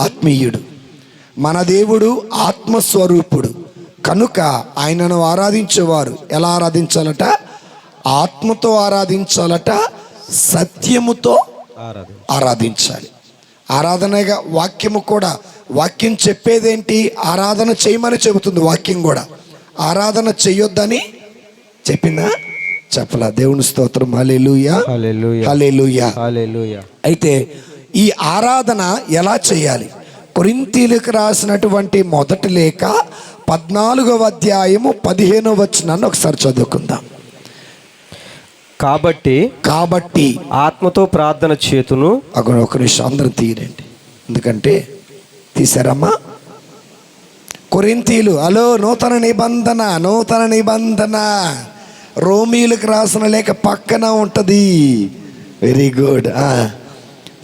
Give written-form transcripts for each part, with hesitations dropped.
ఆత్మీయుడు, మన దేవుడు ఆత్మస్వరూపుడు కనుక ఆయనను ఆరాధించేవారు ఎలా ఆరాధించాలట? ఆత్మతో ఆరాధించాలట, సత్యముతో ఆరాధించాలి. ఆరాధనగా వాక్యము కూడా, వాక్యం చెప్పేదేంటి? ఆరాధన చేయమని చెబుతుంది వాక్యం కూడా. ఆరాధన చెయ్యొద్దని చెప్పిందా? చెప్పలా. దేవుని స్తోత్రం. హల్లెలూయా, హల్లెలూయా, హల్లెలూయా. అయితే ఈ ఆరాధన ఎలా చేయాలి? కొరింథీయులకు రాసినటువంటి మొదటి లేఖ 14వ అధ్యాయము 15వ వచనాన్ని ఒకసారి చదువుకుందాం. కాబట్టి ఆత్మతో ప్రార్థన చేతును. ఒక నిమిషం అందరూ తీయండి, ఎందుకంటే తీసారమ్మా. కొరింథీయులు, హలో, నూతన నిబంధన రోమీలకు రాసిన లేఖ పక్కన ఉంటుంది. Very good.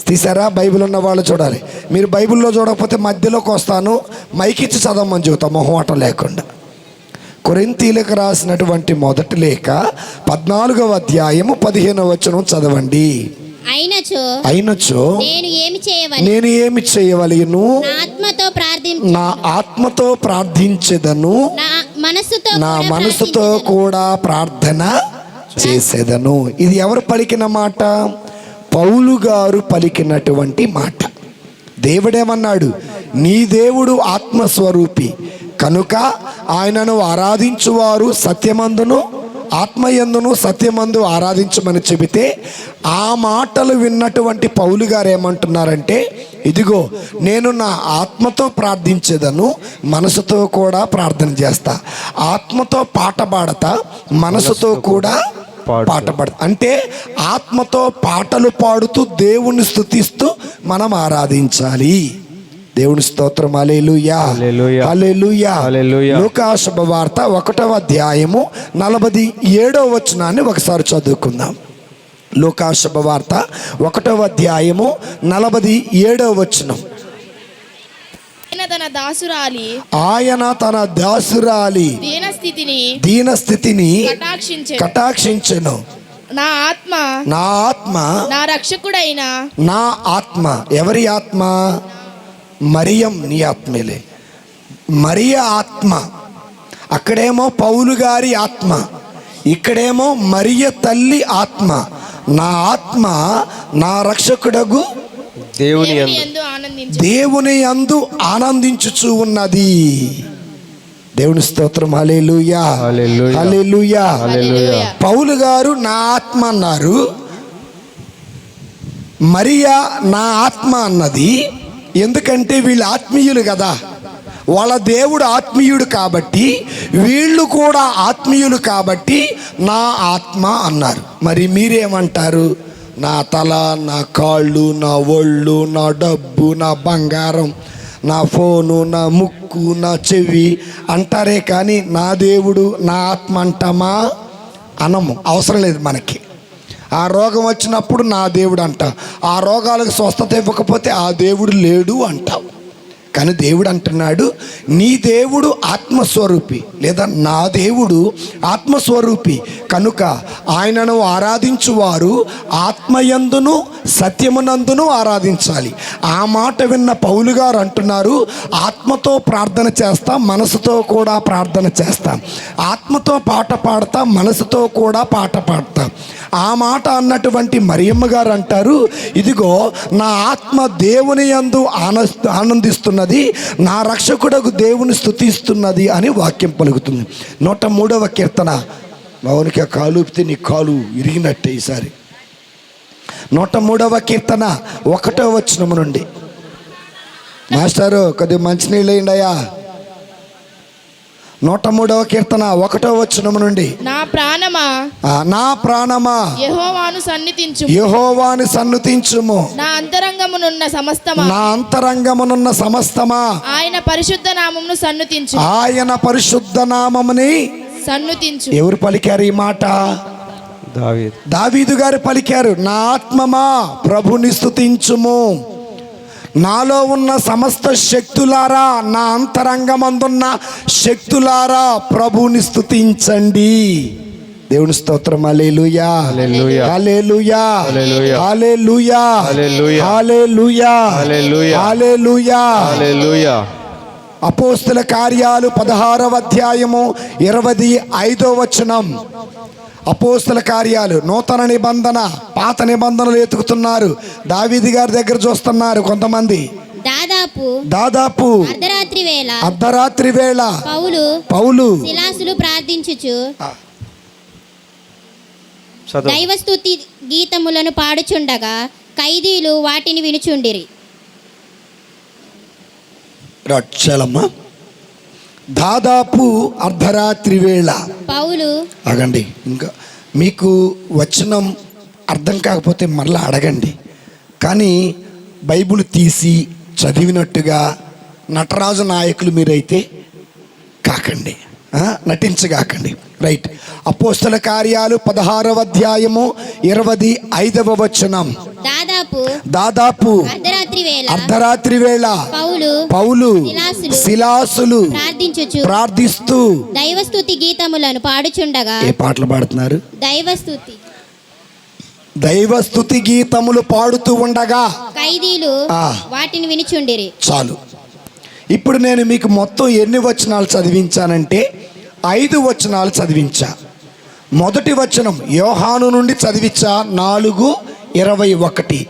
తీసారా? బైబిల్ ఉన్న వాళ్ళు చూడాలి. మీరు బైబిల్లో చూడకపోతే మధ్యలోకి వస్తాను, మైకిచ్చి చదవమని చెబుతాం మొహమాటం లేకుండా. కొరింథీయులకు రాసినటువంటి మొదటి లేఖ 14వ అధ్యాయము 15వ వచనం చదవండి. అయినచో నేను ఏమి చేయవలెను? నా ఆత్మతో ప్రార్థించెదను, నా మనసుతో కూడా ప్రార్థన చేసేదను. ఇది ఎవరు పలికిన మాట? పౌలు గారు పలికినటువంటి మాట. దేవుడేమన్నాడు? నీ దేవుడు ఆత్మస్వరూపి కనుక ఆయనను ఆరాధించువారు సత్యమందును ఆత్మయందును సత్యమందు ఆరాధించమని చెబితే, ఆ మాటలు విన్నటువంటి పౌలు గారు ఏమంటున్నారంటే, ఇదిగో నేను నా ఆత్మతో ప్రార్థించేదను, మనసుతో కూడా ప్రార్థన చేస్తా. ఆత్మతో పాట పాడతా, మనసుతో కూడా పాట పాడతా. అంటే ఆత్మతో పాటలు పాడుతూ దేవుణ్ణి స్తుతిస్తూ మనం ఆరాధించాలి. దేవుని స్తోత్రం. హల్లెలూయా, హల్లెలూయా, హల్లెలూయా. లూకా శుభవార్త 1వ అధ్యాయము 47వ వచనాన్ని ఒకసారి చదువుకుందాం. లూకా శుభవార్త 1వ అధ్యాయము 47వ వచనం. ఆయన తన దాసురాలి దీనస్థితిని కటాక్షించెను. నా ఆత్మ నా రక్షకుడైన నా ఆత్మ. ఎవరి ఆత్మ? మరియం నీ ఆత్మలే. మరియ ఆత్మ. అక్కడేమో పౌలు గారి ఆత్మ, ఇక్కడేమో మరియ తల్లి ఆత్మ. నా ఆత్మ నా రక్షకుడగు దేవుని యందు ఆనందించుచు ఉన్నది. దేవుని స్తోత్రం. హల్లెలూయా, హల్లెలూయా, హల్లెలూయా. పౌలు గారు నా ఆత్మ అన్నారు, మరియా నా ఆత్మ అన్నది. ఎందుకంటే వీళ్ళు ఆత్మీయులు కదా, వాళ్ళ దేవుడు ఆత్మీయుడు కాబట్టి, వీళ్ళు కూడా ఆత్మీయులు కాబట్టి నా ఆత్మ అన్నారు. మరి మీరేమంటారు? నా తల, నా కాళ్ళు, నా ఒళ్ళు, నా డబ్బు, నా బంగారం, నా ఫోను, నా ముక్కు, నా చెవి అంటారే కానీ నా దేవుడు నా ఆత్మ అంటామా? అనము. అవసరం లేదు మనకి. ఆ రోగం వచ్చినప్పుడు నా దేవుడు అంట, ఆ రోగాలకు స్వస్థత ఇవ్వకపోతే ఆ దేవుడు లేడు అంటావు. కానీ దేవుడు అంటున్నాడు, నీ దేవుడు ఆత్మస్వరూపి, లేదా నా దేవుడు ఆత్మస్వరూపి కనుక ఆయనను ఆరాధించువారు ఆత్మయందును సత్యమునందును ఆరాధించాలి. ఆ మాట విన్న పౌలు గారు అంటున్నారు, ఆత్మతో ప్రార్థన చేస్తా, మనసుతో కూడా ప్రార్థన చేస్తా. ఆత్మతో పాట పాడతా, మనసుతో కూడా పాట పాడతా. ఆ మాట అన్నటువంటి మరియమ్మ గారు అంటారు, ఇదిగో నా ఆత్మ దేవుని యందు ఆనందిస్తున్నది, నా రక్షకుడకు దేవుని స్తుతిస్తున్నది అని వాక్యం పలుకుతుంది. 103వ కీర్తన. మౌనికి ఆ కాలు ఊపితే నీ కాలు ఇరిగినట్టే ఈసారి. 103వ కీర్తన 1వ వచనం నుండి. మాస్టారు కొద్దిగా మంచినీళ్ళు వేయండియా. 103వ కీర్తన 1వ వచనం నుండి. నా ప్రాణమా యెహోవాను సన్నుతించుము. నా అంతరంగమునున్న సమస్తమా ఆయన పరిశుద్ధ నామమును సన్నుతించు. ఆయన పరిశుద్ధ నామముని సన్నుతించు. ఎవరు పలికారు ఈ మాట? దావీదు గారు పలికారు. నా ఆత్మమా ప్రభుని స్తుతించుము, నాలో ఉన్న సమస్త శక్తులారా, నా అంతరంగమందున్న శక్తులారా ప్రభుని స్తుతించండి. దేవుని స్తోత్రం. హల్లెలూయా, హల్లెలూయా, హల్లెలూయా, హల్లెలూయా, హల్లెలూయా, హల్లెలూయా, హల్లెలూయా, హల్లెలూయా, హల్లెలూయా. హల్లెలూయా. అపోస్తల కార్యాలు 16వ అధ్యాయము 25వ వచనం. అపోస్తల కార్యాలు, నూతన నిబంధన పాత నిబంధనలు ఎతుకుతున్నారు. దావీదు గారి దగ్గర చూస్తున్నారు కొంతమంది. దాదాపు అర్ధరాత్రి వేళ పౌలు శిలాసులు ప్రార్థించుచు చదువు. దైవస్తుతి గీతములను పాడుచుండగా ఖైదీలు వాటిని వినుచుండిరి. రక్షలమ్మ. దాదాపు అర్ధరాత్రి వేళ పౌలు అడగండి. ఇంకా మీకు వచనం అర్థం కాకపోతే మరలా అడగండి. కానీ బైబిల్ తీసి చదివినట్టుగా నటరాజు నాయకులు మీరైతే కాకండి, నటించగాకండి. రైట్. అపోస్తల కార్యాలు 16వ అధ్యాయము 25వ వచనం. దాదాపు అర్ధరాత్రి వేళ పౌలు శిలాసులు ప్రార్థిస్తూ దైవస్తుతి గీతములను పాడుచుండగా. ఏ పాటలు పాడుతున్నారు? దైవస్తుతి గీతములు పాడుతూ ఉండగా ఖైదీలు వాటిని వినుచుండిరి. చాలు. ఇప్పుడు నేను మీకు మొత్తం ఎన్ని వచనాలు చదివించానంటే 5 వచనాలు చదివించా. మొదటి వచనం యోహాను నుండి చదివించా 4:21.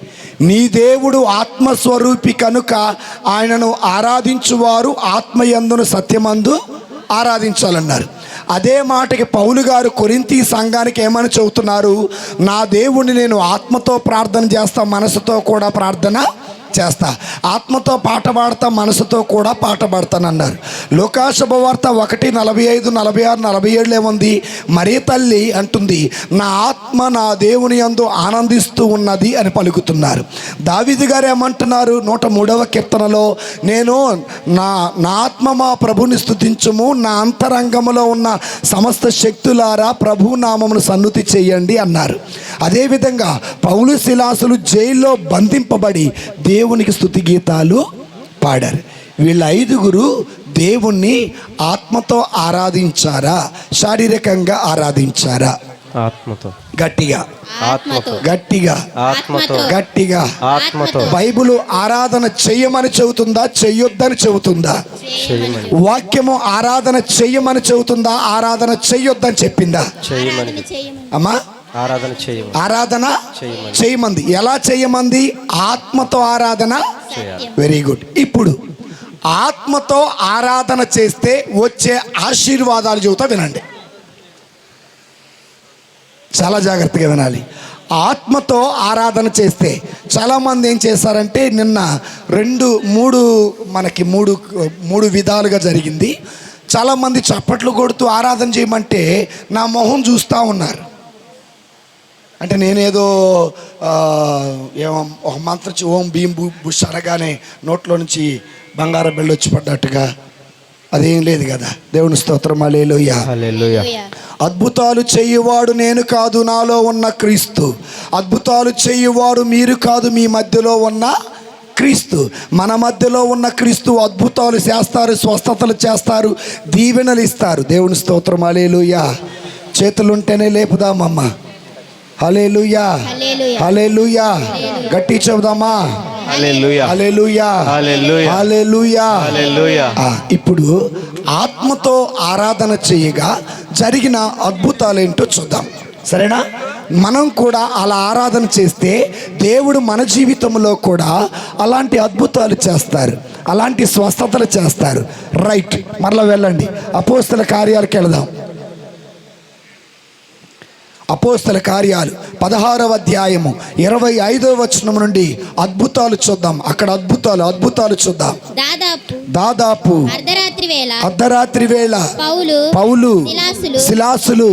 నీ దేవుడు ఆత్మస్వరూపి కనుక ఆయనను ఆరాధించువారు ఆత్మయందును సత్యమందు ఆరాధించాలన్నారు. అదే మాటకి పౌలు గారు కొరింథీ సంఘానికి ఏమని చెబుతున్నారు? నా దేవుణ్ణి నేను ఆత్మతో ప్రార్థన చేస్తా, మనసుతో కూడా ప్రార్థన చేస్తా, ఆత్మతో పాట పాడతా, మనసుతో కూడా పాట పాడతానన్నారు. లూకా శుభవార్త 1:45, 46, 47 ఏముంది? మరీ తల్లి అంటుంది, నా ఆత్మ నా దేవుని యందు ఆనందిస్తూ ఉన్నది అని పలుకుతున్నారు. దావీదు గారు ఏమంటున్నారు? 103వ కీర్తనలో, నేను నా ఆత్మ మా ప్రభుని స్తుతించుము, నా అంతరంగములో ఉన్న సమస్త శక్తులారా ప్రభు నామమును సన్నుతి చేయండి అన్నారు. అదేవిధంగా పౌలు శిలాసులు జైల్లో బంధింపబడి దేవునికి స్తుతి గీతాలు పాడారు. వీళ్ళ 5గురు దేవుణ్ణి ఆత్మతో ఆరాధించారా, శారీరకంగా ఆరాధించారా? ఆత్మతో. గట్టిగా ఆత్మతో. బైబిల్ ఆరాధన చెయ్యమని చెబుతుందా, చెయ్యొద్దని చెబుతుందా? వాక్యము ఆరాధన చెయ్యమని చెబుతుందా, ఆరాధన చెయ్యొద్దని చెప్పిందా? అమ్మా, ఆరాధన చేయమంది. ఎలా చేయమంది? ఆత్మతో ఆరాధన. Very good. ఇప్పుడు ఆత్మతో ఆరాధన చేస్తే వచ్చే ఆశీర్వాదాలు చెబుతా, వినండి. చాలా జాగ్రత్తగా వినాలి. ఆత్మతో ఆరాధన చేస్తే చాలామంది ఏం చేశారంటే, నిన్న 3 విధాలుగా జరిగింది. చాలామంది చప్పట్లు కొడుతూ ఆరాధన చేయమంటే నా మొహం చూస్తూ ఉన్నారు. అంటే నేనేదో ఒక మంత్రం ఓం భీం బుష్ అనగానే నోట్లో నుంచి బంగారం బెళ్ళొచ్చి పడ్డట్టుగా అదేం లేదు కదా. దేవుని స్తోత్రం. హల్లెలూయా. అద్భుతాలు చెయ్యువాడు నేను కాదు, నాలో ఉన్న క్రీస్తు. అద్భుతాలు చెయ్యువాడు మీరు కాదు, మీ మధ్యలో ఉన్న క్రీస్తు. మన మధ్యలో ఉన్న క్రీస్తు అద్భుతాలు చేస్తారు, స్వస్థతలు చేస్తారు, దీవెనలు ఇస్తారు. దేవుని స్తోత్రం. హల్లెలూయా. చేతులుంటేనే లేపుదామమ్మ. హల్లెలూయా, హల్లెలూయా. గట్టి చెబుదామా? హల్లెలూయా. ఇప్పుడు ఆత్మతో ఆరాధన చేయగా జరిగిన అద్భుతాలేంటో చూద్దాం, సరేనా? మనం కూడా అలా ఆరాధన చేస్తే దేవుడు మన జీవితంలో కూడా అలాంటి అద్భుతాలు చేస్తారు, అలాంటి స్వస్థతలు చేస్తారు. రైట్, మరలా వెళ్ళండి. అపోస్తల కార్యాలకు వెళదాం. అపోస్తల కార్యాలు 16వ అధ్యాయము 25వ వచనం నుండి అద్భుతాలు చూద్దాం. అక్కడ అద్భుతాలు చూద్దాం. దాదాపు అర్ధరాత్రి వేళ పౌలు శిలాసులు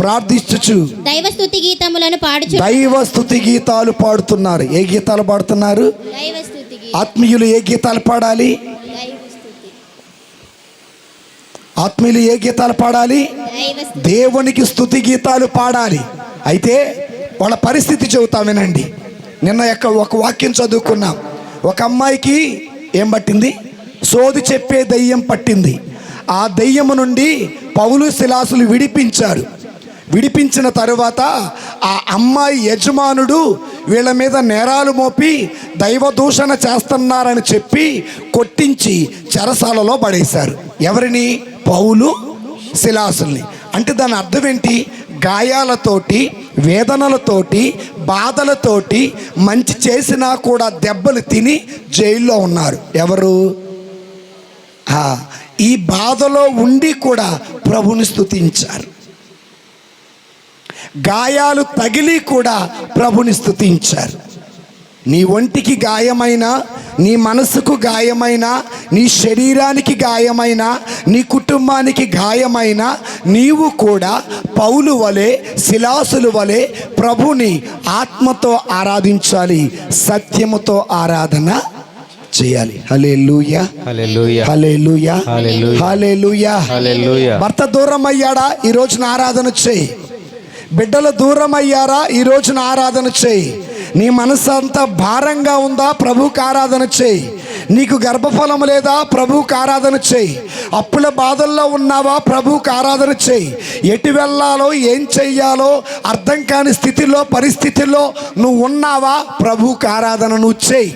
ప్రార్థించుచు దైవస్తుతి గీతాలు పాడుతున్నారు. ఏ గీతాలు పాడుతున్నారు? ఆత్మీయులు ఏ గీతాలు పాడాలి? ఆత్మీయులు ఏ గీతాలు పాడాలి? దేవునికి స్తుతి గీతాలు పాడాలి. అయితే వాళ్ళ పరిస్థితి చెబుతా, వినండి. నిన్న ఒక వాక్యం చదువుకున్నాం. ఒక అమ్మాయికి ఏం పట్టింది? సోది చెప్పే దయ్యం పట్టింది. ఆ దయ్యము నుండి పౌలు శిలాసులు విడిపించిన తరువాత ఆ అమ్మాయి యజమానుడు వీళ్ళ మీద నేరాలు మోపి దైవదూషణ చేస్తున్నారని చెప్పి కొట్టించి చెరసాలలో పడేశారు. ఎవరిని? పౌలు శిలాసుల్ని. అంటే దాని అర్థం ఏంటి? గాయాలతోటి, వేదనలతోటి, బాధలతోటి, మంచి చేసినా కూడా దెబ్బలు తిని జైల్లో ఉన్నారు. ఎవరు? ఈ బాధలో ఉండి కూడా ప్రభుని స్తుతించారు. గాయాలు తగిలి కూడా ప్రభుని స్తుతించారు. నీ ఒంటికి గాయమైనా, నీ మనసుకు గాయమైనా, నీ శరీరానికి గాయమైనా, నీ కుటుంబానికి గాయమైనా నీవు కూడా పౌలు వలె, శిలాసులు వలె ప్రభుని ఆత్మతో ఆరాధించాలి, సత్యముతో ఆరాధన చేయాలి. హల్లెలూయా, హల్లెలూయా, హల్లెలూయా, హల్లెలూయా, హల్లెలూయా, హల్లెలూయా. భర్త దూరం అయ్యాడా? ఈ రోజున ఆరాధన చేయి. బిడ్డలు దూరం అయ్యారా? ఈ రోజున ఆరాధన చేయి. నీ మనసు అంతా భారంగా ఉందా? ప్రభువుకి ఆరాధన చేయి. నీకు గర్భఫలం లేదా? ప్రభువుకి ఆరాధన చేయి. అప్పుల బాధల్లో ఉన్నావా? ప్రభువుకి ఆరాధన చేయి. ఎటు వెళ్ళాలో, ఏం చెయ్యాలో అర్థం కాని స్థితిలో, పరిస్థితుల్లో నువ్వు ఉన్నావా? ప్రభువుకి ఆరాధన నువ్వు చేయి.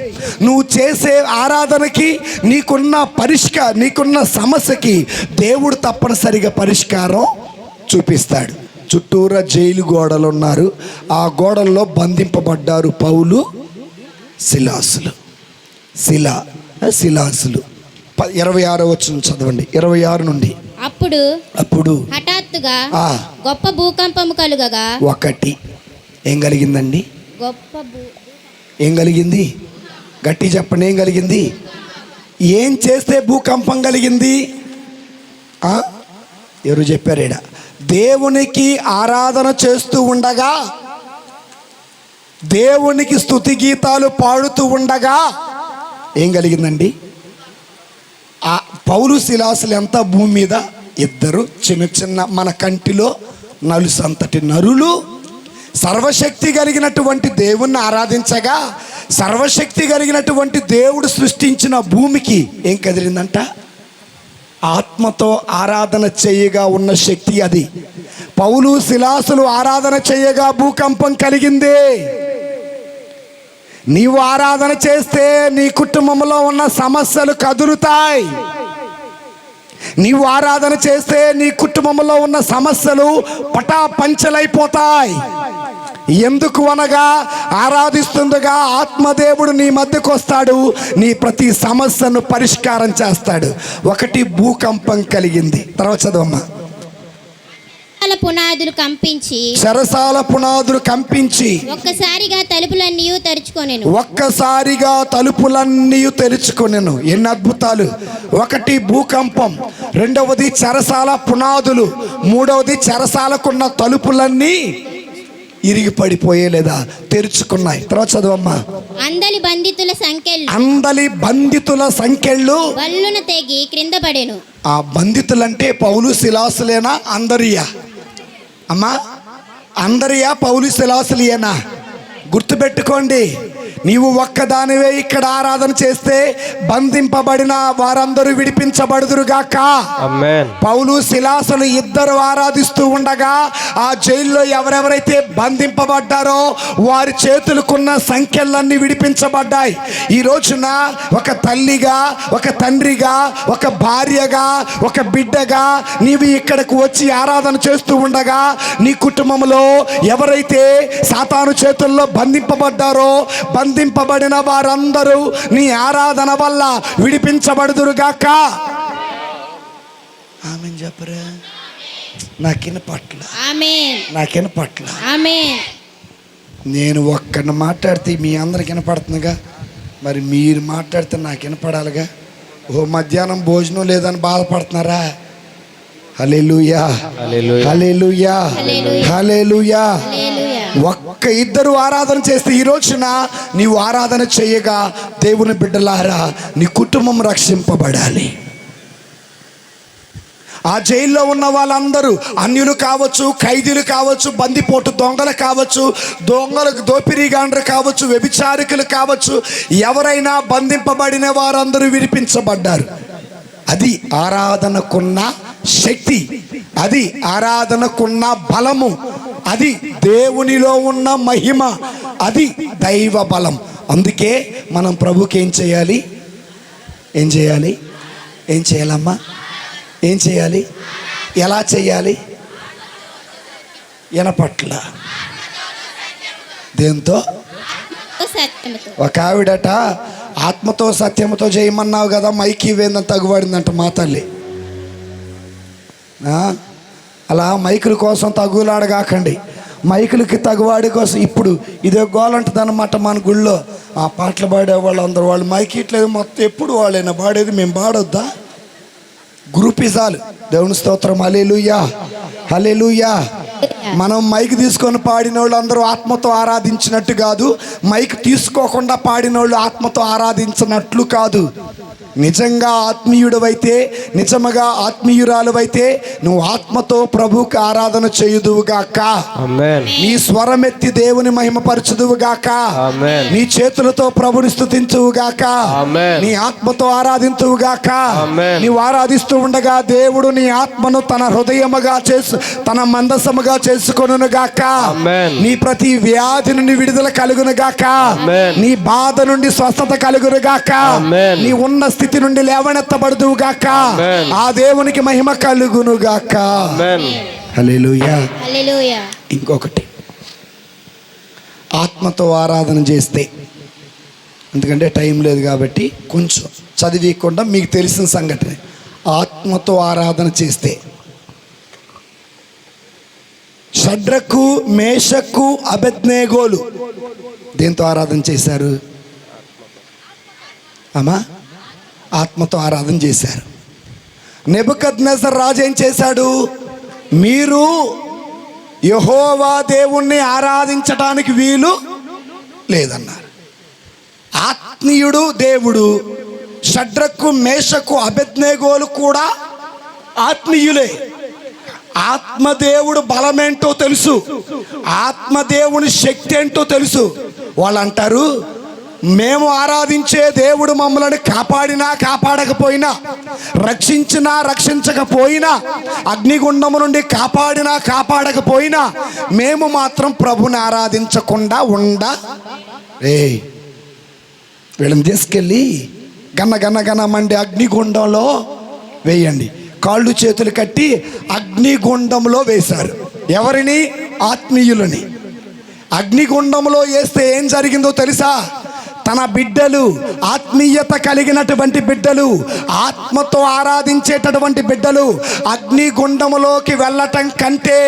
నువ్వు చేసే ఆరాధనకి నీకున్న సమస్యకి దేవుడు తప్పనిసరిగా పరిష్కారం చూపిస్తాడు. చుట్టూరా జైలు గోడలు ఉన్నారు. ఆ గోడల్లో బంధింపబడ్డారు పౌలు శిలాసులు. శిలాసులు 26వ వచనం చదవండి. 26 నుండి. అప్పుడు హఠాత్తుగా గొప్ప భూకంపము కలుగగా. ఒకటి ఏం కలిగిందండి? ఏం కలిగింది? గట్టి చెప్పండి. ఏం కలిగింది? ఏం చేస్తే భూకంపం కలిగింది? ఎవరు చెప్పారేడా? దేవునికి ఆరాధన చేస్తూ ఉండగా, దేవునికి స్తుతి గీతాలు పాడుతూ ఉండగా ఏం కలిగిందండి? ఆ పౌలు శిలాసులు ఎంత భూమి మీద? ఇద్దరు చిన్న మన కంటిలో నలుసంతటి నరులు సర్వశక్తి కలిగినటువంటి దేవుణ్ణి ఆరాధించగా, సర్వశక్తి కలిగినటువంటి దేవుడు సృష్టించిన భూమికి ఏం కదిలిందంట? ఆత్మతో ఆరాధన చేయగా ఉన్న శక్తి అది. పౌలు శిలాసులు ఆరాధన చేయగా భూకంపం కలిగింది. నీవు ఆరాధన చేస్తే నీ కుటుంబంలో ఉన్న సమస్యలు కదులుతాయి. నీవు ఆరాధన చేస్తే నీ కుటుంబంలో ఉన్న సమస్యలు పటాపంచలైపోతాయి. ఎందుకు అనగా, ఆరాధిస్తుండగా ఆత్మదేవుడు నీ మధ్యకు వస్తాడు, నీ ప్రతి సమస్యను పరిష్కారం చేస్తాడు. ఒకటి భూకంపం కలిగింది. తర్వాత చదవమ్మా. చెరసాల పునాదులు కంపించి ఒక్కసారిగా తలుపులన్నీ తెరుచుకొనెను. ఎన్ని అద్భుతాలు! ఒకటి భూకంపం, రెండవది చెరసాల పునాదులు, మూడవది చెరసాలకున్న తలుపులన్నీ ఇరిగి పడిపోయే లేదా తెరుచుకున్నాయి. తర్వాత చదవమ్మా. అందలి బంధితుల సంకెళ్ళు వల్లున తెగి క్రింద పడెను. ఆ బంధితులంటే పౌలు శిలాసులేనా? అందరియా? అమ్మా, అందరియా పౌలు శిలాసులేనా? గుర్తుపెట్టుకోండి. నీవు ఒక్కదానివే ఇక్కడ ఆరాధన చేస్తే బంధింపబడిన వారందరూ విడిపించబడుదురుగాక. ఆమేన్. పౌలు శిలాసులు ఇద్దరు ఆరాధిస్తూ ఉండగా ఆ జైల్లో ఎవరెవరైతే బంధింపబడ్డారో వారి చేతులకున్న సంఖ్యలన్నీ విడిపించబడ్డాయి. ఈ రోజున ఒక తల్లిగా, ఒక తండ్రిగా, ఒక భార్యగా, ఒక బిడ్డగా నీవు ఇక్కడకు వచ్చి ఆరాధన చేస్తూ ఉండగా నీ కుటుంబంలో ఎవరైతే సాతాను చేతుల్లో బంధింపబడ్డారో, బంధింపబడిన వారందరూ నీ ఆరాధన వల్ల విడిపించబడుదురుగాక. ఆమేన్ చెప్పరా? నాకిన పట్ల నేను ఒక్కడిని మాట్లాడితే మీ అందరికి వినపడుతుందిగా, మరి మీరు మాట్లాడితే నాకు వినపడాలిగా. మధ్యాహ్నం భోజనం లేదని బాధపడుతున్నారా? హల్లెలూయా, హల్లెలూయా, హల్లెలూయా. ఒక్క ఇద్దరు ఆరాధన చేస్తే ఈ రోజున నీవు ఆరాధన చేయగా దేవుని బిడ్డలారా నీ కుటుంబం రక్షింపబడాలి. ఆ జైల్లో ఉన్న వాళ్ళందరూ అన్యులు కావచ్చు, ఖైదీలు కావచ్చు, బందిపోటు దొంగలు కావచ్చు, దోపిడీగాండ్రు కావచ్చు, వ్యభిచారికులు కావచ్చు, ఎవరైనా బంధింపబడిన వారందరూ విడిపించబడ్డారు. అది ఆరాధనకున్న శక్తి. అది ఆరాధనకున్న బలము, అది దేవునిలో ఉన్న మహిమ, అది దైవ బలం. అందుకే మనం ప్రభుకి ఏం చేయాలి? ఏం చేయాలి? ఏం చేయాలమ్మా? ఏం చేయాలి? ఎలా చేయాలి? ఎనపట్ల దేంతో? సత్యముతో. ఒక ఆవిడట ఆత్మతో సత్యముతో చేయమన్నావు కదా, మైకి వేందని తగుబడిందంట మా తల్లి. అలా మైకుల కోసం తగులాడగాకండి, మైకులకి తగువాడి కోసం. ఇప్పుడు ఇదే గోలంటుంది అన్నమాట మన గుళ్ళో. ఆ పాటలు పాడేవాళ్ళు అందరూ వాళ్ళు మైకి ఇట్లేదు, మొత్తం ఎప్పుడు వాళ్ళైనా పాడేది, మేము పాడొద్దా? గ్రూపిజాలు. దేవుని స్తోత్రం. హల్లెలూయా, హల్లెలూయా. మనం మైక్ తీసుకొని పాడిన వాళ్ళు అందరూ ఆత్మతో ఆరాధించినట్టు కాదు, మైక్ తీసుకోకుండా పాడిన వాళ్ళు ఆత్మతో ఆరాధించినట్లు కాదు. నిజంగా ఆత్మీయుడవైతే, నిజముగా ఆత్మీయురాలువైతే నువ్వు ఆత్మతో ప్రభువుకి ఆరాధన చేయుదువుగాక. ఆమేన్. నీ స్వరమెత్తి దేవుని మహిమపరచుదువుగాక. ఆమేన్. నీ చేతులతో ప్రభుని స్తుతించువుగాక. ఆమేన్. నీ ఆత్మతో ఆరాధించువుగాక. ఆమేన్. నీవు ఆరాధిస్తూ ఉండగా దేవుడు నీ ఆత్మను తన హృదయముగా తన మందసముగా చేసుకొనుగాక. ఆమేన్. నీ ప్రతి వ్యాధి నుండి విడుదల కలుగునుగాక. ఆమేన్. నీ బాధ నుండి స్వస్థత కలుగునుగాక. ఆమేన్. నీ ఉన్న స్థితి నుండి లేవనెత్తబడుదువుగాక. ఆమేన్. ఆ దేవునికి మహిమ కలుగునుగాక. ఆమేన్. హల్లెలూయా. హల్లెలూయా. ఇంకొకటి, ఆత్మతో ఆరాధన చేస్తే, ఎందుకంటే టైం లేదు కాబట్టి కొంచెం చదివకుండా మీకు తెలిసిన సంఘటన. ఆత్మతో ఆరాధన చేస్తే షడ్రకు, మేషకు, అబేద్నెగోలు దేంతో ఆరాధన చేశారు అమ్మా? ఆత్మతో ఆరాధన చేశారు. నెబుకద్నెజర్ రాజు ఏం చేశాడు? మీరు యెహోవా దేవుణ్ణి ఆరాధించడానికి వీలు లేదన్నారు. ఆత్మీయుడు దేవుడు. షడ్రకు, మేషకు, అబేద్నెగోలు కూడా ఆత్మీయులే. ఆత్మదేవుడు బలమేంటో తెలుసు, ఆత్మదేవుని శక్తి ఏంటో తెలుసు. వాళ్ళు అంటారు, మేము ఆరాధించే దేవుడు మమ్మల్ని కాపాడినా కాపాడకపోయినా, రక్షించినా రక్షించకపోయినా, అగ్నిగుండము నుండి కాపాడినా కాపాడకపోయినా మేము మాత్రం ప్రభుని ఆరాధించకుండా వీళ్ళని తీసుకెళ్ళి గన్న మండి అగ్నిగుండంలో వేయండి. కాళ్ళు చేతులు కట్టి అగ్నిగుండంలో వేశారు. ఎవరిని? ఆత్మీయులని. అగ్నిగుండంలో వేస్తే ఏం జరిగిందో తెలుసా? తన బిడ్డలు, ఆత్మీయత కలిగినటువంటి బిడ్డలు, ఆత్మతో ఆరాధించేటటువంటి బిడ్డలు అగ్నిగుండములోకి వెళ్ళటం కంటే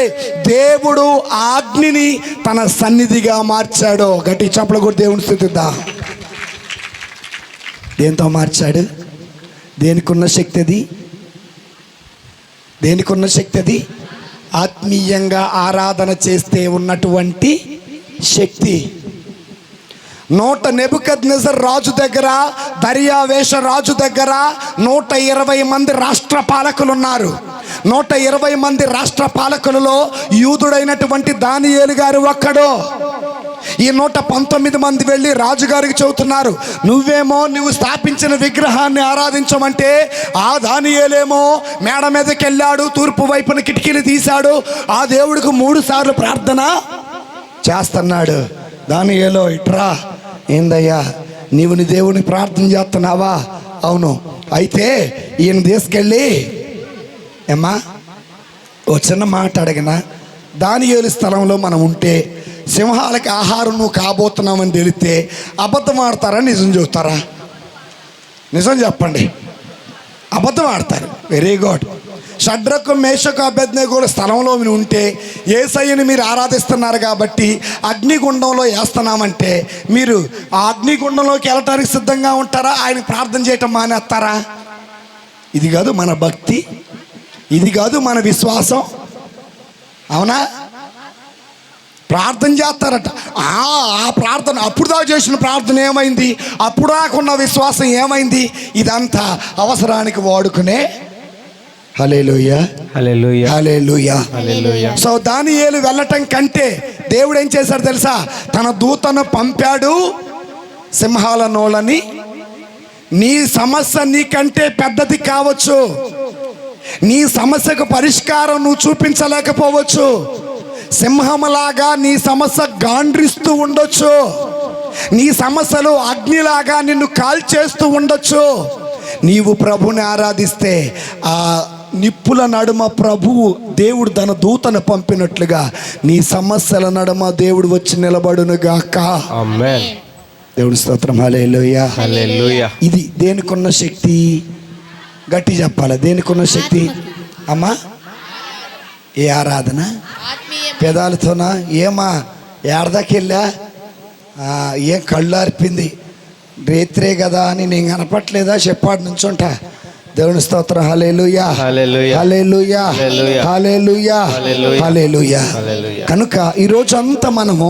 దేవుడు ఆ అగ్నిని తన సన్నిధిగా మార్చాడు. గట్టి చప్పలు కూడా దేవుని స్తుతిద్దాం. దేంతో మార్చాడు? దేనికున్న శక్తి అది? దేనికున్న శక్తి అది? ఆత్మీయంగా ఆరాధన చేస్తే ఉన్నటువంటి శక్తి. నెబుకద్నెజర్ రాజు దగ్గర, దర్యావేష రాజు దగ్గర 120 మంది రాష్ట్ర పాలకులు ఉన్నారు. 120 మంది రాష్ట్ర పాలకులలో యూదుడైనటువంటి దానియేలు గారు ఒక్కడు. ఈ 119 మంది వెళ్ళి రాజుగారికి చెబుతున్నారు, నువ్వు స్థాపించిన విగ్రహాన్ని ఆరాధించమంటే ఆ దానియేలేమో మేడ మీదకి వెళ్ళాడు, తూర్పు వైపున కిటికీలు తీశాడు, ఆ దేవుడికి 3 సార్లు ప్రార్థన చేస్తున్నాడు. దానియేలో ఇట్రా, ఏందయ్యా నీవు నీ దేవుని ప్రార్థన చేస్తున్నావా? అవును. అయితే ఈయన తీసుకెళ్ళి, ఏమ్మా ఓ చిన్న మాట అడిగిన, దానియేలు స్థలంలో మనం ఉంటే సింహాలకి ఆహారం నువ్వు కాబోతున్నామని తెలిస్తే అబద్ధం ఆడతారా, నిజం చెబుతారా? నిజం చెప్పండి. అబద్ధం ఆడతారు. Very good. షడ్రకు, మేషకు, అబేద్నెగోల స్థలంలో మీరు ఉంటే, యేసయ్యని మీరు ఆరాధిస్తున్నారు కాబట్టి అగ్నిగుండంలో వేస్తున్నామంటే మీరు ఆ అగ్నిగుండంలోకి వెళ్ళటానికి సిద్ధంగా ఉంటారా? ఆయన ప్రార్థన చేయటం మానేస్తారా? ఇది కాదు మన భక్తి, ఇది కాదు మన విశ్వాసం. అవునా? ప్రార్థన చేస్తారట. ఆ ప్రార్థన అప్పుడు దాకా చేసిన ప్రార్థన ఏమైంది? అప్పుడు దాకున్న విశ్వాసం ఏమైంది? ఇదంతా అవసరానికి వాడుకునే. హల్లెలూయా, హల్లెలూయా, హల్లెలూయా, హల్లెలూయా. సో దానియేలు వెళ్ళటం కంటే దేవుడు ఏం చేశాడు తెలుసా? తన దూతను పంపాడు సింహాల నోళ్ళని. నీ సమస్య నీకంటే పెద్దది కావచ్చు, నీ సమస్యకు పరిష్కారం నువ్వు చూపించలేకపోవచ్చు. సింహంలాగా నీ సమస్య గాండ్రిస్తూ ఉండొచ్చు. నీ సమస్యలు అగ్నిలాగా నిన్ను కాల్చేస్తూ ఉండొచ్చు. నీవు ప్రభుని ఆరాధిస్తే ఆ నిప్పుల నడుమ ప్రభువు దేవుడు తన దూతను పంపినట్లుగా నీ సమస్యల నడుమ దేవుడు వచ్చి నిలబడునుగాక. ఆమేన్. దేవుడి స్తోత్రం. హల్లెలూయా. హల్లెలూయా. ఇది దేనికున్న శక్తి? గట్టి చెప్పాలి. దేనికున్న శక్తి అమ్మా? ఏ ఆరాధన? ఆత్మీయ పెదాలతోనా? ఏమా ఏడదాకెళ్ళా? ఏం కళ్ళు అర్పింది రేత్రే కదా అని నేను కనపట్లేదా? చెప్పాడు నుంచుంటా. దేవుని స్తోత్రం. హల్లెలూయా. హల్లెలూయా. హల్లెలూయా. హల్లెలూయా. హల్లెలూయా. హల్లెలూయా. హల్లెలూయా. హల్లెలూయా. కనుక ఈరోజు అంతా మనము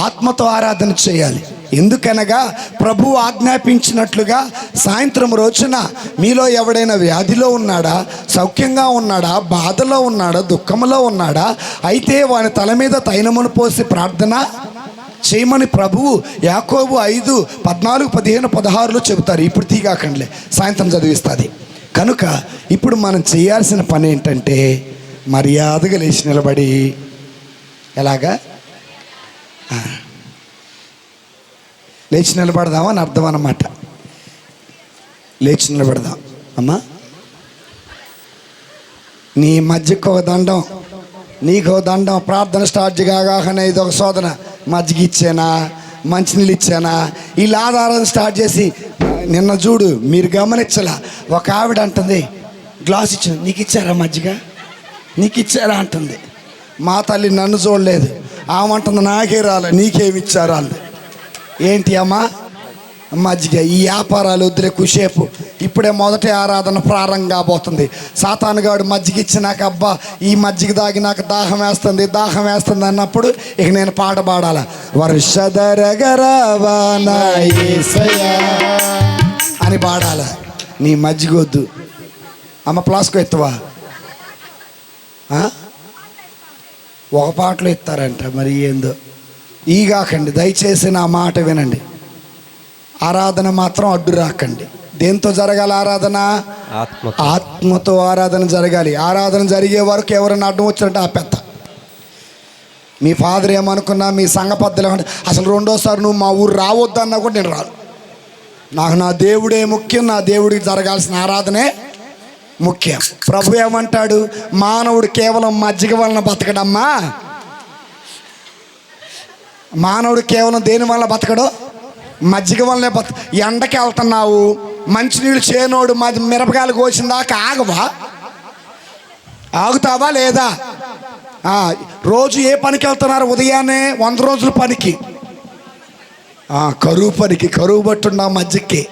ఆత్మతో ఆరాధన చేయాలి. ఎందుకనగా ప్రభువు ఆజ్ఞాపించినట్లుగా సాయంత్రం రోజున మీలో ఎవడైనా వ్యాధిలో ఉన్నాడా, సౌఖ్యంగా ఉన్నాడా, బాధలో ఉన్నాడా, దుఃఖంలో ఉన్నాడా, అయితే వాని తల మీద తైలమును పోసి ప్రార్థన చేయమని ప్రభువు యాకోబు 5:14-15-16 చెబుతారు. ఇప్పుడు తీగాకండిలే, సాయంత్రం చదివిస్తుంది. కనుక ఇప్పుడు మనం చేయాల్సిన పని ఏంటంటే మర్యాదగా లేచి నిలబడి ఎలాగా లేచి నిలబడదామని అర్థం అన్నమాట. లేచి నిలబడదాం. అమ్మా నీ మధ్యకు ఒక దండం, నీకు ఒక దండం. ప్రార్థన స్టార్ట్ కాగానే ఇది ఒక శోధన. మజ్జిగ ఇచ్చానా, మంచినీళ్ళు ఇచ్చానా, ఇలా ఆధారం స్టార్ట్ చేసి నిన్న చూడు మీరు గమనించలా, ఒక ఆవిడ అంటుంది గ్లాస్ ఇచ్చాను, నీకు ఇచ్చారా మజ్జిగ, నీకు ఇచ్చారా అంటుంది. మా తల్లి నన్ను చూడలేదు, ఆమె అంటుంది నాకే రాలే, నీకేమి ఇచ్చారా అంది. ఏంటి అమ్మా? మజ్జిగ. ఈ వ్యాపారాలు వద్దులే కుసేపు, ఇప్పుడే మొదటి ఆరాధన ప్రారంభం కాబోతుంది. సాతానుగాడు మజ్జిగ ఇచ్చినాక అబ్బా ఈ మజ్జిగ దాగి నాకు దాహం వేస్తుంది అన్నప్పుడు ఇక నేను పాట పాడాల. వర్షధరగరవానా యేసయ్యా అని పాడాల. నీ మజ్జిగ వద్దు అమ్మ, ప్లాస్కో ఎత్తువా? ఒక పాటలో ఇస్తారంట, మరి ఏందో ఈగాకండి. దయచేసి నా మాట వినండి. ఆరాధన మాత్రం అడ్డు రాకండి. దేంతో జరగాలి ఆరాధన? ఆత్మతో ఆరాధన జరగాలి. ఆరాధన జరిగే వరకు ఎవరైనా అడ్డం వచ్చినట్టు ఆపెత్త. మీ ఫాదర్ ఏమనుకున్నా, మీ సంఘ పెద్దలు ఏమన్నా, అసలు రెండోసారి నువ్వు మా ఊరు రావద్దు అన్నా కూడా నేను రాను. నాకు నా దేవుడే ముఖ్యం, నా దేవుడికి జరగాల్సిన ఆరాధనే ముఖ్యం. ప్రభు ఏమంటాడు? మానవుడు కేవలం మజ్జిగ వలన బతకడమ్మా. మానవుడు కేవలం దేని వల్ల బతకడు? మజ్జిగ వల్లనే ఎండకి వెళ్తున్నావు, మంచినీళ్ళు చేనోడు మిరపకాయలు కోసిందాకా ఆగవా? ఆగుతావా లేదా? రోజు ఏ పనికి వెళ్తున్నారు? ఉదయాన్నే 100 రోజుల పనికి, కరువు పనికి, కరువు పట్టున్నా మజ్జిగకి.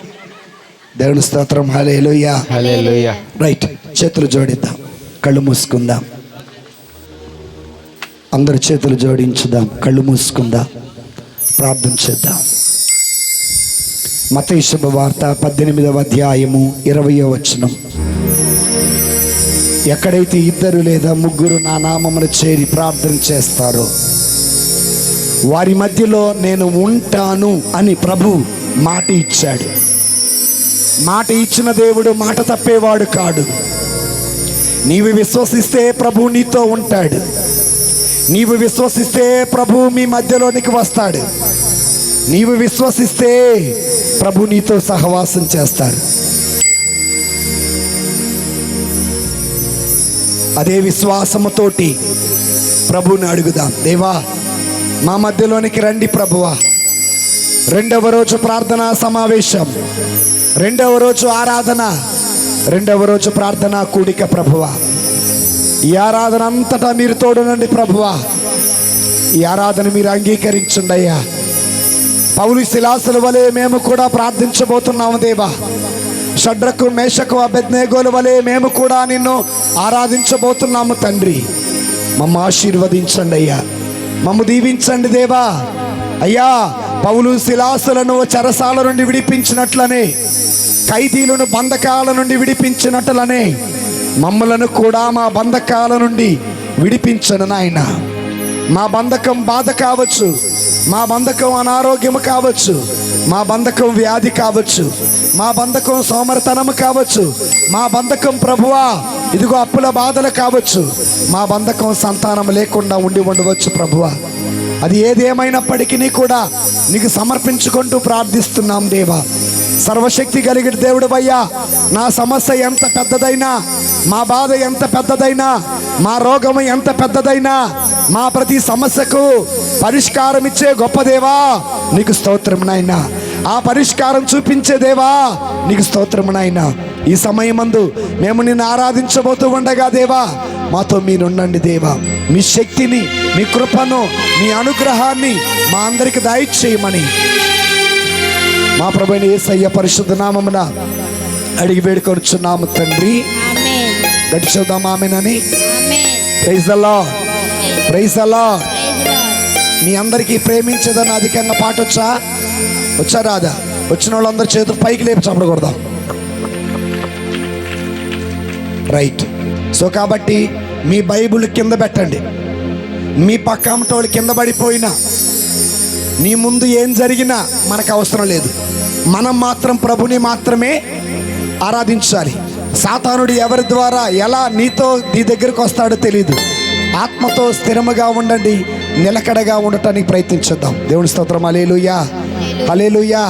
దేవుని స్తోత్రం. హల్లెలూయా. హల్లెలూయా. రైట్, చేతులు జోడిద్దాం, కళ్ళు మూసుకుందాం. అందరు చేతులు జోడించుదాం, కళ్ళు మూసుకుందాం, ప్రార్థన చేద్దాం. మత్తయి శుభవార్త 18వ అధ్యాయము 20వ వచనం. ఎక్కడైతే 2 లేదా 3 నా నామమును చేరి ప్రార్థన చేస్తారో వారి మధ్యలో నేను ఉంటాను అని ప్రభు మాట ఇచ్చాడు. మాట ఇచ్చిన దేవుడు మాట తప్పేవాడు కాడు. నీవు విశ్వసిస్తే ప్రభు నీతో ఉంటాడు. నీవు విశ్వసిస్తే ప్రభు మీ మధ్యలోనికి వస్తాడు. నీవు విశ్వసిస్తే ప్రభు నీతో సహవాసం చేస్తాడు. అదే విశ్వాసముతోటి ప్రభుని అడుగుదాం. దేవా, మా మధ్యలోనికి రండి ప్రభువా. 2వ రోజు ప్రార్థనా సమావేశం, 2వ రోజు ఆరాధన, 2వ రోజు ప్రార్థనా కూడిక ప్రభువా. ఈ ఆరాధన అంతటా మీరు తోడునండి ప్రభువా. ఈ ఆరాధన మీరు అంగీకరించండి అయ్యా. పౌలు శిలాసుల వలె మేము కూడా ప్రార్థించబోతున్నాము దేవా. షడ్రకు మేషకు అబేద్నెగోల వలె మేము కూడా నిన్ను ఆరాధించబోతున్నాము తండ్రి. మమ్మ ఆశీర్వదించండి అయ్యా, మమ్ము దీవించండి దేవా. అయ్యా, పౌలు శిలాసులను చెరసాల నుండి విడిపించినట్లనే, ఖైదీలను బంధకాల నుండి విడిపించినట్లనే మమ్మలను కూడా మా బంధకాల నుండి విడిపించను నాయన. మా బంధకం బాధ కావచ్చు, మా బంధకం అనారోగ్యము కావచ్చు, మా బంధకం వ్యాధి కావచ్చు, మా బంధకం సోమరితనము కావచ్చు, మా బంధకం ప్రభువా ఇదిగో అప్పుల బాధలు కావచ్చు, మా బంధకం సంతానం లేకుండా ఉండవచ్చు ప్రభువా. అది ఏదేమైనప్పటికీ కూడా నీకు సమర్పించుకుంటూ ప్రార్థిస్తున్నాం దేవా. సర్వశక్తి కలిగిన దేవుడు అయ్యా, నా సమస్య ఎంత పెద్దదైనా, మా బాధ ఎంత పెద్దదైనా, మా రోగము ఎంత పెద్దదైనా, మా ప్రతి సమస్యకు పరిష్కారం ఇచ్చే గొప్ప దేవా నీకు స్తోత్రం నాయనా. ఆ పరిష్కారం చూపించే దేవా నీకు స్తోత్రం నాయనా. ఈ సమయమందు మేము నిన్ను ఆరాధించబోతూ ఉండగా దేవా, మాతో మీరుండండి దేవా. మీ శక్తిని, మీ కృపను, మీ అనుగ్రహాన్ని మా అందరికి దయచేయమని మా ప్రభువైన యేసయ్య పరిశుద్ధ నామమున అడిగి వేడుకొనుచున్నాము తండ్రి. ఆమేన్. గట్టి చూద్దాం ఆమేనని. ఆమేన్. Praise the lord, praise the lord. Praise lord. మీ అందరికీ ప్రేమించదని అధికంగా పాట వచ్చా రాదా? వచ్చిన వాళ్ళందరూ చేతులు పైకి లేపి చప్పడకూడదాం. రైట్. సో కాబట్టి మీ బైబుల్ కింద పెట్టండి. మీ పక్క అమ్మటోళ్ళు కింద పడిపోయినా, నీ ముందు ఏం జరిగినా మనకు అవసరం లేదు. మనం మాత్రం ప్రభుని మాత్రమే ఆరాధించాలి. సాతానుడు ఎవరి ద్వారా ఎలా నీ దగ్గరకు వస్తాడో తెలియదు. ఆత్మతో స్థిరముగా ఉండండి, నిలకడగా ఉండటానికి ప్రయత్నించుద్దాం. దేవుని స్తోత్రం. హల్లెలూయా, హల్లెలూయా.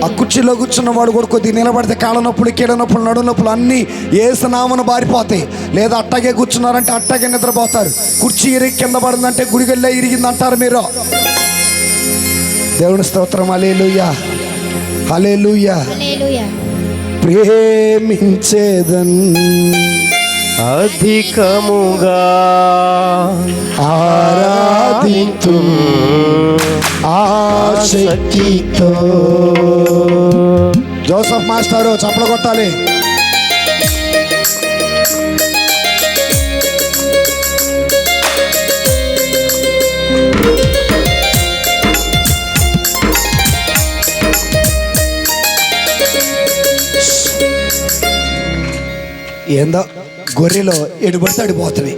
ఆ కుర్చీలో కూర్చున్న వాడు కూడా కొద్దిగా నిలబడితే కాళ్ళ నొప్పులు, కీళ్ళ నొప్పులు, నడు నొప్పులు అన్నీ ఏసునామమున బారిపోతాయి. లేదా అట్టగే కూర్చున్నారంటే అట్టగే నిద్రపోతారు. కుర్చీ ఇరిగి కింద పడిందంటే గుడిగల్లే ఇరిగిందంటారు మీరు. దేవుని స్తోత్రం. హల్లెలూయా, హల్లెలూయా. హల్లెలూయా. ప్రేమించేదన్ అధికముగా ఆరాధింతు ఆసక్తితో. జోసఫ్ మాస్టారు చప్పలు కొట్టాలి. ఏందో గొర్రెలో ఎడుబడితే అడిపోతుంది.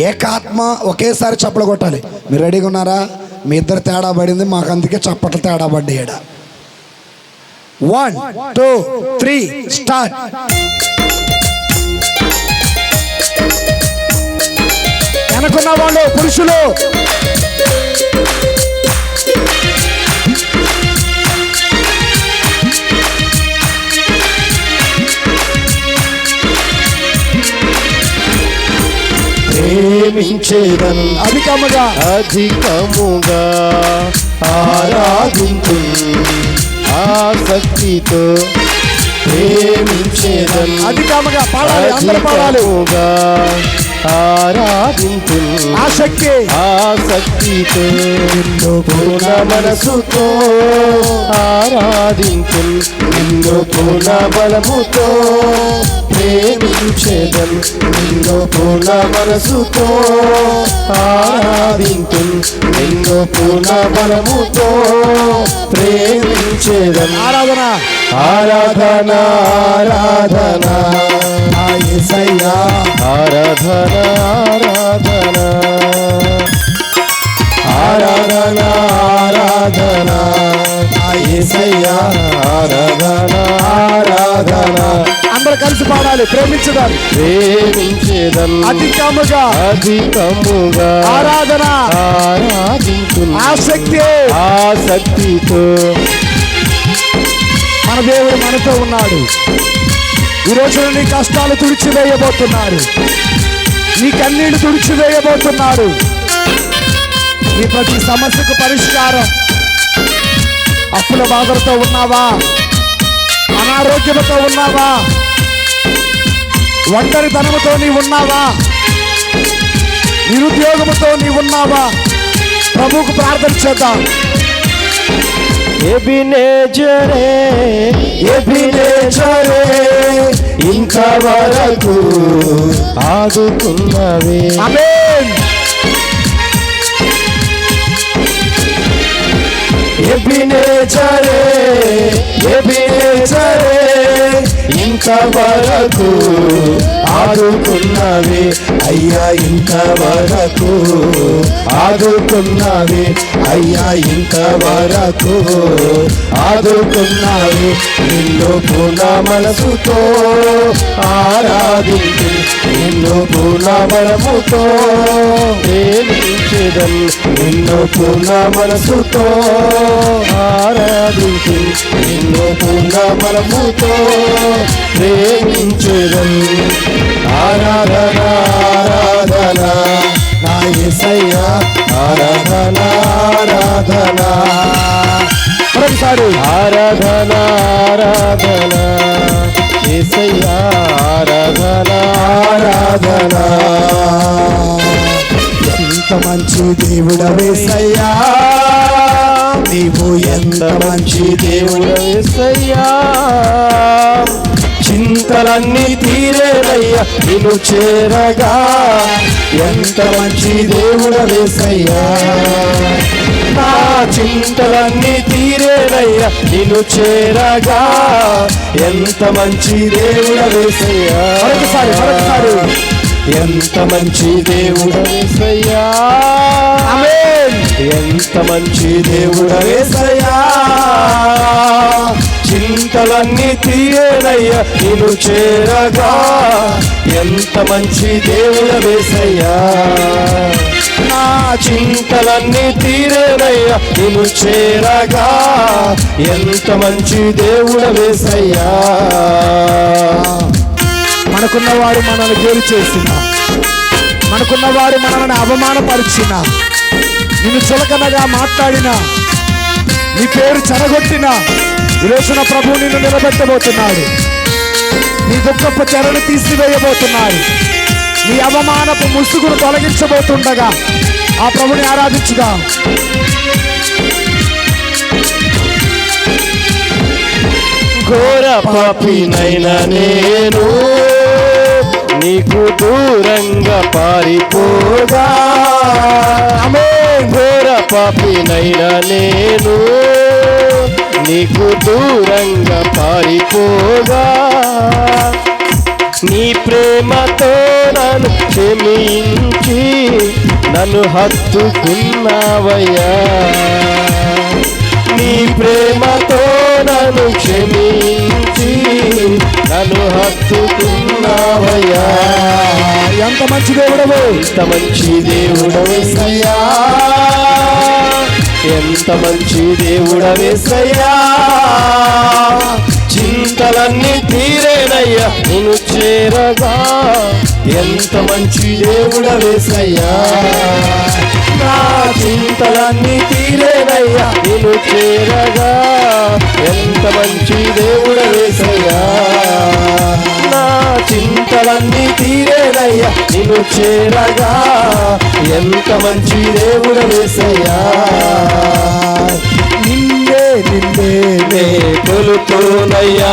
ఏకాత్మ ఒకేసారి చప్పలు కొట్టాలి. మీరు రెడీగా ఉన్నారా? మీ ఇద్దరు తేడా పడింది, మాకు అందుకే చప్పట్లు తేడా పడ్డాడు. 1 2 3 స్టార్ట్. వెనకున్న వాళ్ళు పురుషులు ప్రేమించేదన్ అధికముగా ఆరాధింతు ఆసక్తితో. ప్రేమించేదన్ అధికముగా పాడాలి, అందరూ పాడాలి. ఆరాధింతు ఆసక్తితో. పూర్ణ మనసుతో ఆరాధింతు, నిన్ను పూర్ణ బలముతో. ప్రేమించేదన్ నిన్ను పూర్ణ మనసుతో ఆరాధింతు, నిన్ను పూర్ణ బలముతో. ప్రేమించేదన్. ఆరాధన, ఆరాధన, ఆరాధన, యేసయ్యా. ఆరాధన, ఆరాధన, ఆరాధన, ఆరాధన, యేసయ్యా. ఆరాధన, ఆరాధన. అందరూ కలిసి పాడాలి. ప్రేమించదాలి, ప్రేమించేదన్ అధికముగా ఆరాధన ఆరాధింతు ఆసక్తితో. మన దేవుడు మనతో ఉన్నాడు. ఈ రోజున నీ కష్టాలు తుడిచివేయబోతున్నాడు, నీ కన్నీళ్లు తుడిచివేయబోతున్నాడు. నీ ప్రతి సమస్యకు పరిష్కారం. అప్పుల బాధలతో ఉన్నావా? అనారోగ్యంతో ఉన్నావా? ఒంటరితనముతో నీ ఉన్నావా? నిరుద్యోగముతో నీ ఉన్నావా? ప్రభువుకు ప్రార్థన చేద్దాం. ఎబినేజరే, ఎబినేజరే, ఇంతవరకు ఆదుకున్నవే. ఆమేన్. ఎబినేజరే, ఎబినేజరే, ఇంతవరకు ఆదుకున్నవి అయ్యా ఇంతవరకు, ఆదుకున్నవి అయ్యా ఇంతవరకు, ఆదుకున్నవి నిన్ను పూర్ణ మనసుతో ఆరాధించు, నిన్ను పూర్ణ బలముతో ప్రేమించెదన్, నిన్ను పూర్ణ మనసుతో ఆరాధించు, నిన్ను పూర్ణ బలముతో ప్రేమించెదన్. ఆరాధన ఆరాధన నా యేసయ్యా, ఆరాధన ఆరాధన. మరొకసారి ఆరాధన ఆరాధన యేసయ్యా, ఆరాధన ఆరాధన. ఎంత మంచి దేవుడవేసయ్యా, నీవు ఎంత మంచి దేవుడు. యేసయ్యా, చింతలన్నీ తీరేనయ్యా నిన్ను చేరగా, ఎంత మంచి దేవుడవేసయ్యా, నా చింతలన్నీ తీరేనయ్యా నిన్ను చేరగా, ఎంత మంచి దేవుడవేసయ్యా. మరొకసారి మరొకసారి ఎంత మంచి దేవుడవేసయ్యా, ఆమేన్. ఎంత మంచి దేవుడవేసయ్యా, చింతలన్నీ తీరేనయ్యా నిన్ను చేరగా, ఎంత మంచి దేవుడవేసయ్యా, నా చింతలన్నీ తీరేనయ్యా నిన్ను చేరగా, ఎంత మంచి దేవుడవేసయ్యా. మనకున్నవాడు మనల్ని గేలి చేసిన, మనకున్నవాడు మనల్ని అవమానపరిచిన, నిన్ను చులకనగా మాట్లాడిన, నీ పేరు చెరగొట్టిన, ఈరోజున ప్రభు నిన్ను నిలబెట్టబోతున్నాడు. నీ దుఃఖపు చెరను తీసివేయబోతున్నాడు. నీ అవమానపు ముసుగును తొలగించబోతుండగా ఆ ప్రభుని ఆరాధించుదాం. ఘోర పాపినైనా నేను నీకు దూరంగా పారిపోగా, ఘోర పాపినైనా నేను నీకు దూరంగా పారిపోగా, నీ ప్రేమతో నన్ను క్షమించి నన్ను హత్తుకున్నావయ్యా, నీ ప్రేమతో నన్ను క్షమించి నన్ను హత్తుకున్నావయ్యా. ఎంత మంచి దేవుడవు, ఎంత మంచి దేవుడవేసయ్యా, ఎంత మంచి దేవుడవేసయ్యా, చింతలన్నీ తీరేనయ్యా నిన్ను చేరగా, ఎంత మంచి దేవుడవేసయ్యా, నా చింతలన్నీ తీరేనయ్యా నిన్ను చేరగా, ఎంత మంచి దేవుడవేసయ్యా, నా చింతలన్నీ తీరేనయ్యా నిన్ను చేరగా, ఎంత మంచి దేవుడవేసయ్యా. నిన్నే నిన్నే నే కొలుతూనయ్యా,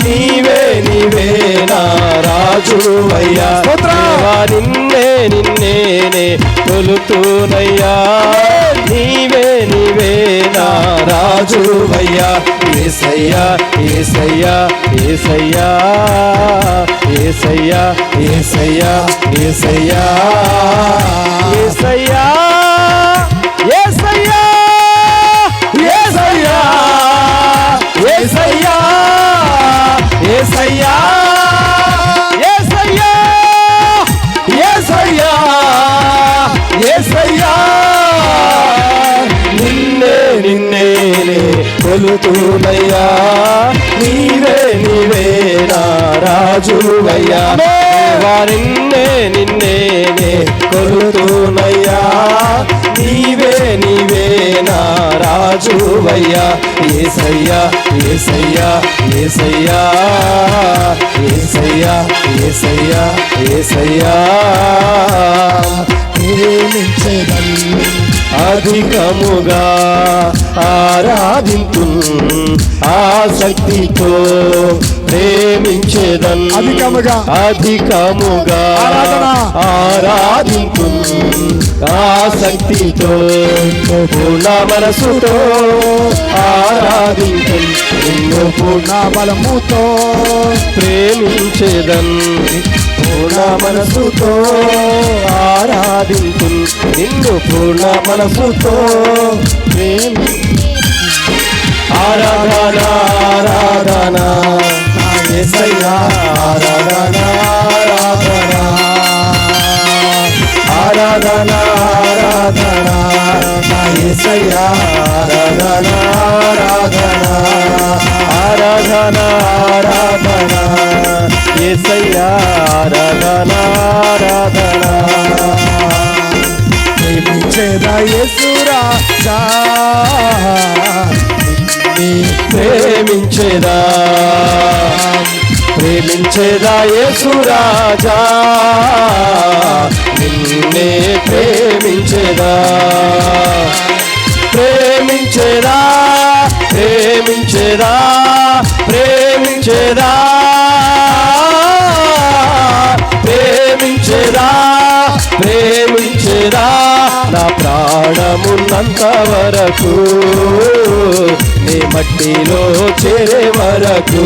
నీవే నీవే నా రాజువయ్యా, దేవా నిన్నే నిన్నే కొలుతూనయ్యా, నీవే నీవే నా రాజువయ్యా. యేసయ్యా యేసయ్యా యేసయ్యా యేసయ్యా యేసయ్యా యేసయ్యా యేసయ్యా యేసయ్యా యేసయ్యా యేసయ్యా యేసయ్యా యేసయ్యా యేసయ్యా యేసయ్యా, నిన్నే నిన్నే కొలుతూనయ్యా, నీవే నీవే నా రాజువయ్యా, దేవా నిన్నే నిన్నే కొలుతూనయ్యా, నీవే నీవే నా రాజువయ్యా. యేసయ్యా యేసయ్యా యేసయ్యా యేసయ్యా యేసయ్యా యేసయ్యా, ప్రేమించేదన్ అధికముగా ఆరాధింతు, ఆసక్తితో ప్రేమించేదన్, అధికముగా అధికముగా ఆరాధన ఆరాధింతు, ఆసక్తితో పూర్ణ మనసుతో ఆరాధింతు, నిన్ను పూర్ణ నా బలముతో ప్రేమించేదన్ పూర్ణ మనసుతో ఆరాధింతు నిన్ను పూర్ణ మనసుతో ప్రేమి ఆరాధన ఆరాధన నా యేసయ్యా ఆరాధన ఆరాధన ఆరాధన నా యేసయ్యా ఆరాధన ఆరాధన ఆరాధన యేసయ్యా ఆరాధన ఆరాధన ప్రేమించేదా యేసు రాజా ప్రేమించేదా ప్రేమించేదా యేసు రాజా నిన్నే ప్రేమించేదా ప్రేమించేదా ప్రేమించేదా ప్రేమించేదా ప్రేమించేదా ప్రేమించేదా నా ప్రాణమున్నంత వరకు నీ మట్టిలో చేరే వరకు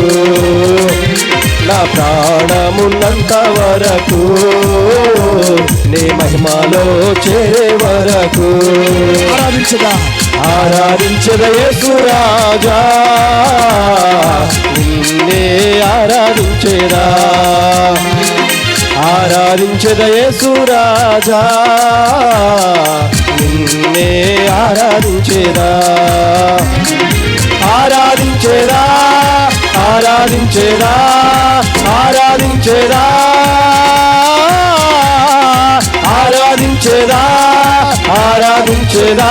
నా ప్రాణమున్నంత వరకు నీ మహిమలో చేరే వరకు ఆరాధించదా ఆరాధించద యేసు రాజా నిన్నే ఆరాధించేదా ఆరాధించద యేసు రాజా నిన్నే ఆరాధించేదా ఆరాధించేదా ఆరాధించేదా ఆరాధించేదా ఆరాధించేదా ఆరాధించేదా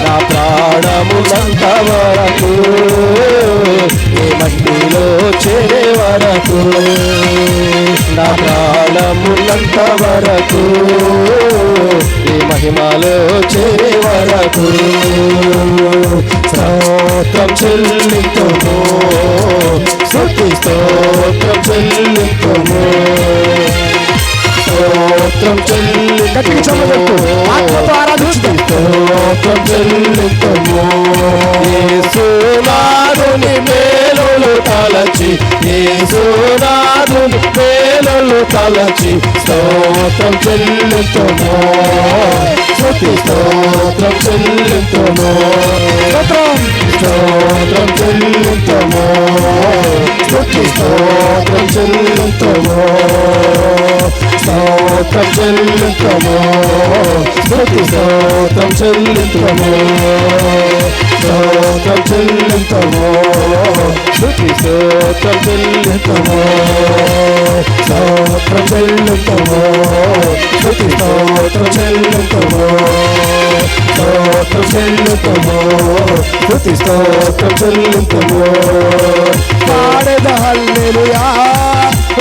నా ప్రాణమునంత వరకు నీ మట్టిలో చేరే వరకు నా ప్రాణమునంత వరకు నీ మహిమలో చేరే వరకు స్తోత్రం చెల్లింతుము స్తుతి స్తోత్రం చెల్లింతుము స్తోత్రం చెల్లింతుము ఆత్మతో ఆరాధించుదాం స్తోత్రం చెల్లింతుము యేసునాథుని మేలులు తలచి యేసునాథుని మేలులు తలచి స్తోత్రం చెల్లింతుము స్తుతి స్తోత్రం చెల్లింతుము స్తోత్రం చెల్లింతుము స్తుతి స్తోత్రం చెల్లింతుము స్తోత్రం చెల్లింతుము స్తుతి స్తోత్రం చెల్లింతుము స్తోత్రం చెల్లింతుము స్తుతి స్తోత్రం చెల్లింతుము స్తోత్రం చెల్లింతుము స్తుతి స్తోత్రం చెల్లింతుము స్తోత్రం చెల్లింతుము స్తుతి స్తోత్రం చెల్లింతుము పాడేద హల్లెలూయా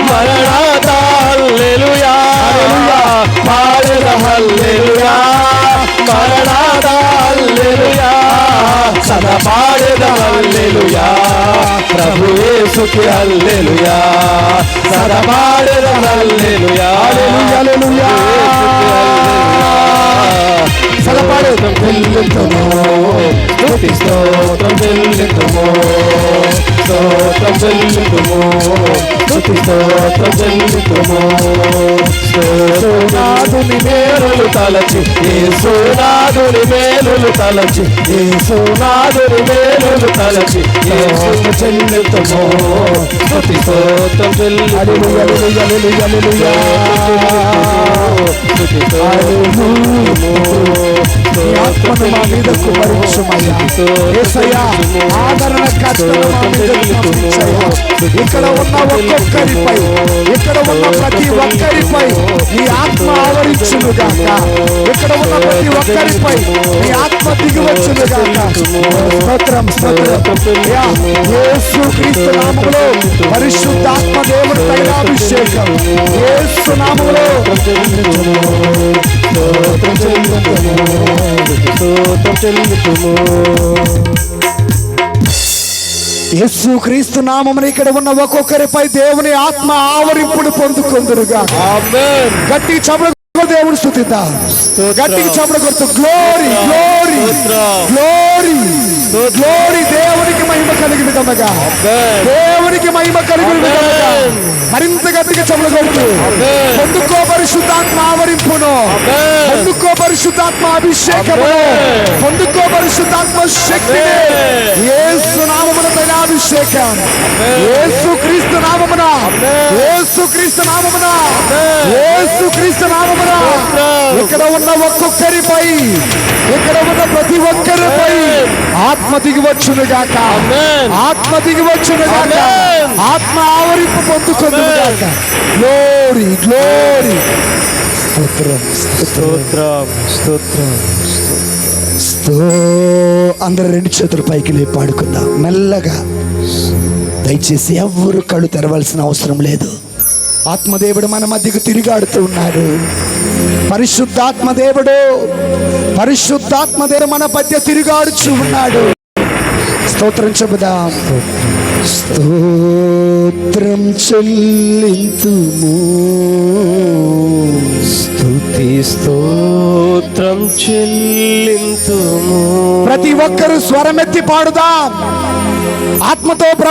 మరణాత హల్లెలూయా పాడేద హల్లెలూయా మరణాత హల్లెలూయా సదా పాడేద హల్లెలూయా ప్రభు యేసుకి హల్లెలూయా సదా పాడేద హల్లెలూయా హల్లెలూయా సదా పాడేద చెల్లింతుము స్తుతి స్తోత్రం చెల్లింతుము స్తోత్రం చెల్లింతుము స్తుతి స్తోత్రం చెల్లింతుము యేసునాథుని మేలులు తలచి యేసునాథుని మేలులు తలచి యేసునాథుని మేలులు తలచి యేసుకు చెల్లింతుము స్తుతి స్తోత్రం చెల్లింతుము హల్లెలూయా స్తుతి స్తోత్రము నీ ఆత్మను మా మీద కుమరించుమయ్యా యేసయ్యా ఆదరణకర్తను మా మీద పంపించయ్యా ఇక్కడ ఉన్న ఒక్కొక్కరిపై ఇక్కడ ఉన్న ప్రతి ఒక్కరిపై నీ ఆత్మ ఆవరించును గాక ఇక్కడ ఉన్న ప్రతి ఒక్కరిపై నీ ఆత్మ దిగివచ్చును గాక స్తోత్రం స్తోత్రం యేసు క్రీస్తు నామములో పరిశుద్ధాత్మ దేవుడు తైలాభిషేకం యేసు నామములో యేసు క్రీస్తు నామమున ఇక్కడ ఉన్న ఒక్కొక్కరిపై దేవుని ఆత్మ ఆవరింపుడు పొందుకుందురుగా ఆమేన్ గట్టి చపడ దేవుడు స్తుతిద్దాం గట్టి చపడ కొడుతూ గ్లోరీ గ్లోరీ గ్లోరీ గ్లోరీ దేవునికి మహిమ కలిగిన విధముగా దేవునికి మహిమ కలిగిన విధముగా గట్టిగా చెమలు కొడుతూ పొందుకో పరిశుద్ధాత్మ ఆవరింపును, పొందుకో పరిశుద్ధాత్మ అభిషేకమును, పొందుకో పరిశుద్ధాత్మ శక్తిని. యేసు నామమున పైన అభిషేకం, యేసు క్రీస్తు నామమున, యేసు క్రీస్తు నామమున, యేసు క్రీస్తు నామమున. ఇక్కడ ఉన్న ఒక్కొక్కరిపై, ఇక్కడ ఉన్న ప్రతి ఒక్కరిపై ఆత్మ దిగివచ్చును గాక, ఆత్మ దిగివచ్చును గాక, ఆత్మ ఆవరింపు పొందుకుందును గాక. Glory glory. స్తోత్రం స్తోత్రం స్తోత్రం. అందరూ రెండు చేతులు పైకి లేపి పాడుకుందాం మెల్లగా. దయచేసి ఎవ్వరు కళ్ళు తెరవలసిన అవసరం లేదు. ఆత్మదేవుడు మన మధ్యకు తిరిగాడుతూ ఉన్నాడు. పరిశుద్ధాత్మదేవుడు, పరిశుద్ధాత్మదేవుడు మన మధ్య తిరిగాడుచు ఉన్నాడు. స్తోత్రం చెబుదాం. స్తోత్రం చెల్లింతుము, స్తుతి స్తోత్రం చెల్లింతుము. ప్రతి ఒక్కరూ స్వరమెత్తి పాడుదాం. ఆత్మతో ప్రభు